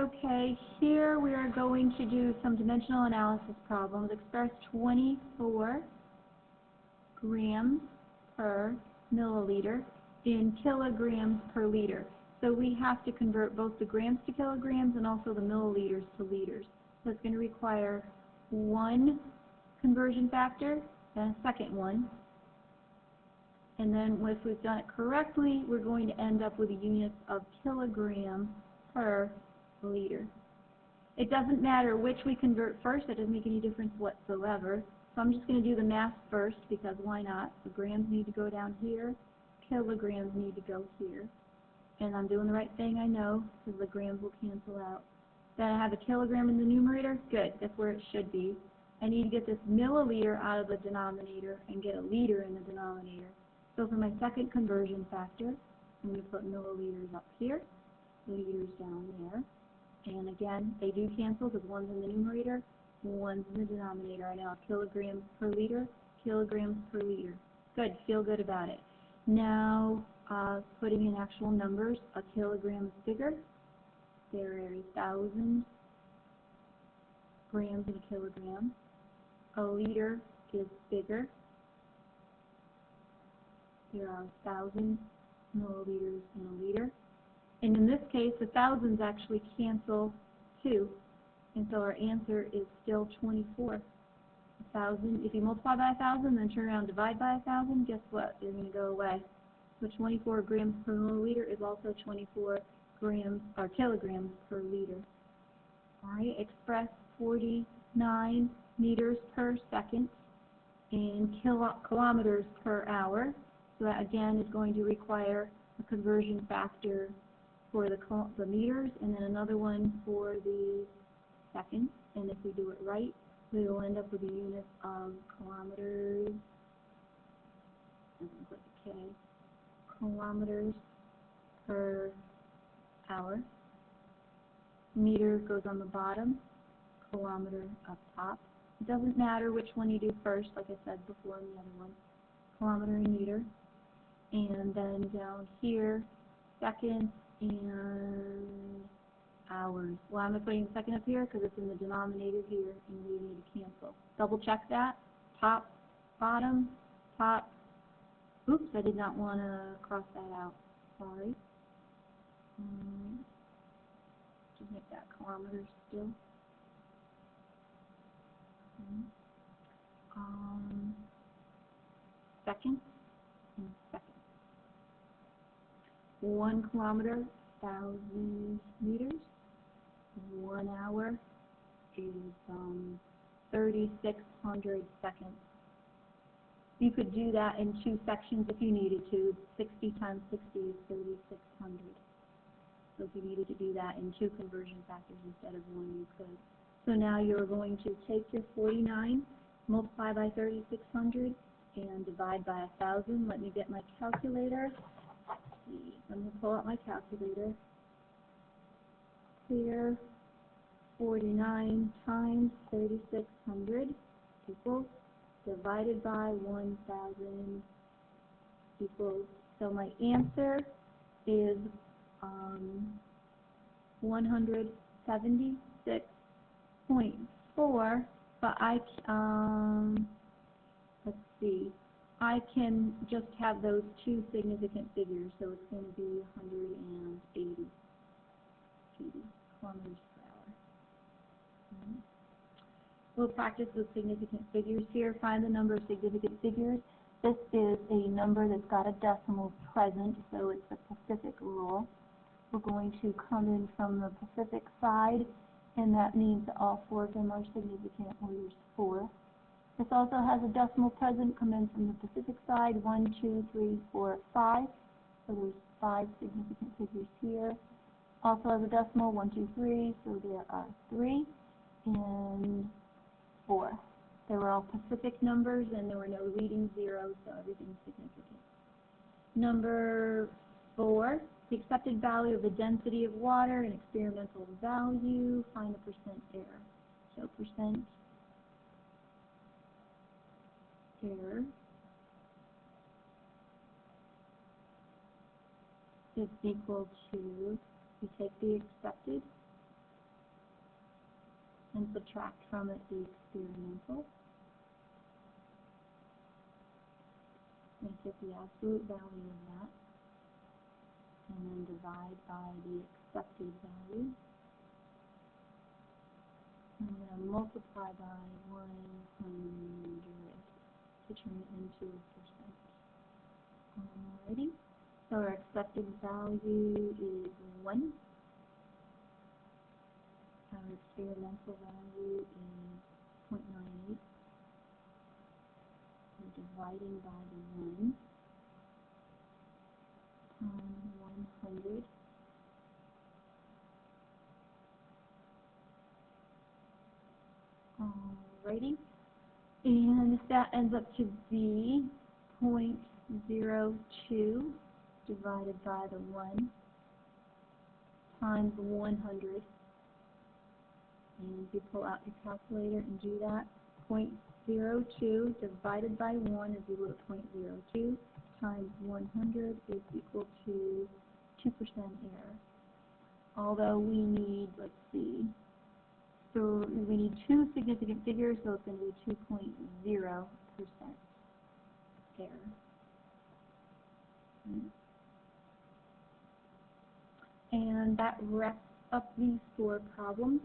Okay, here we are going to do some dimensional analysis problems. Express 24 grams per milliliter in kilograms per liter. So we have to convert both the grams to kilograms and also the milliliters to liters. So it's going to require one conversion factor and a second one. And then if we've done it correctly, we're going to end up with a unit of kilogram per liter. It doesn't matter which we convert first. That doesn't make any difference whatsoever. So I'm just going to do the math first because why not? The grams need to go down here. Kilograms need to go here. And I'm doing the right thing, I know, because the grams will cancel out. Then I have a kilogram in the numerator. Good. That's where it should be. I need to get this milliliter out of the denominator and get a liter in the denominator. So for my second conversion factor, I'm going to put milliliters up here, liters down there. And again, they do cancel because one's in the numerator, one's in the denominator. I now have kilograms per liter, kilograms per liter. Good, feel good about it. Now, putting in actual numbers, a kilogram is bigger. There are 1,000 grams in a kilogram. A liter is bigger. There are 1,000 milliliters in a liter. And in this case, the thousands actually cancel too. And so our answer is still 24. 1,000. If you multiply by 1,000, then turn around and divide by 1,000, guess what? They're going to go away. So 24 grams per milliliter is also 24 grams or kilograms per liter. All right, express 49 meters per second in kilometers per hour. So that again is going to require a conversion factor for the meters and then another one for the seconds. And if we do it right, we will end up with a unit of kilometers. I'm going to put the K. Kilometers per hour. Meter goes on the bottom, kilometer up top. It doesn't matter which one you do first, like I said before in the other one. Kilometer and meter. And then down here, seconds and hours. Well, I'm putting second up here because it's in the denominator here, and we need to cancel. Double check that. Top, bottom, top. Oops, I did not want to cross that out. Sorry. Just make that kilometers still. Seconds and seconds. 1 kilometer, 1,000 meters. 1 hour is 3,600 seconds. You could do that in 2 sections if you needed to. 60 times 60 is 3,600. So if you needed to do that in 2 conversion factors instead of 1, you could. So now you're going to take your 49, multiply by 3,600, and divide by 1,000. Let me get my calculator. Let's see. Let me pull out my calculator. Here, 49 times 3,600 equals, divided by 1,000 equals, so my answer is 176.4, but let's see, I can just have those 2 significant figures, so it's going to be 180 kilometers per hour. We'll practice with significant figures here. Find the number of significant figures. This is a number that's got a decimal present, so it's the Pacific rule. We're going to come in from the Pacific side, and that means all 4 of them are significant, or there's 4. This also has a decimal present. Come in from the Pacific side, 1, 2, 3, 4, 5. So there's 5 significant figures here. Also has a decimal, 1, 2, 3, so there are 3 and 4. They were all Pacific numbers, and there were no leading zeros, so everything's significant. Number 4, the accepted value of the density of water, an experimental value. Find the percent error. So percent error is equal to, we take the accepted and subtract from it the experimental. Make it the absolute value of that, and then divide by the accepted value. I'm going to multiply by 100 to turn it into a percent. Alrighty, so our accepted value is 1. Our experimental value is 0.98. We're dividing by the 1 times 100. Alrighty, and that ends up to be 0.02 divided by the 1 times 100. And if you pull out your calculator and do that, 0.02 divided by 1 is equal to 0.02 times 100 is equal to 2% error. Although we need, let's see, so we need 2 significant figures, so it's going to be 2.0% error. And that wraps up these 4 problems.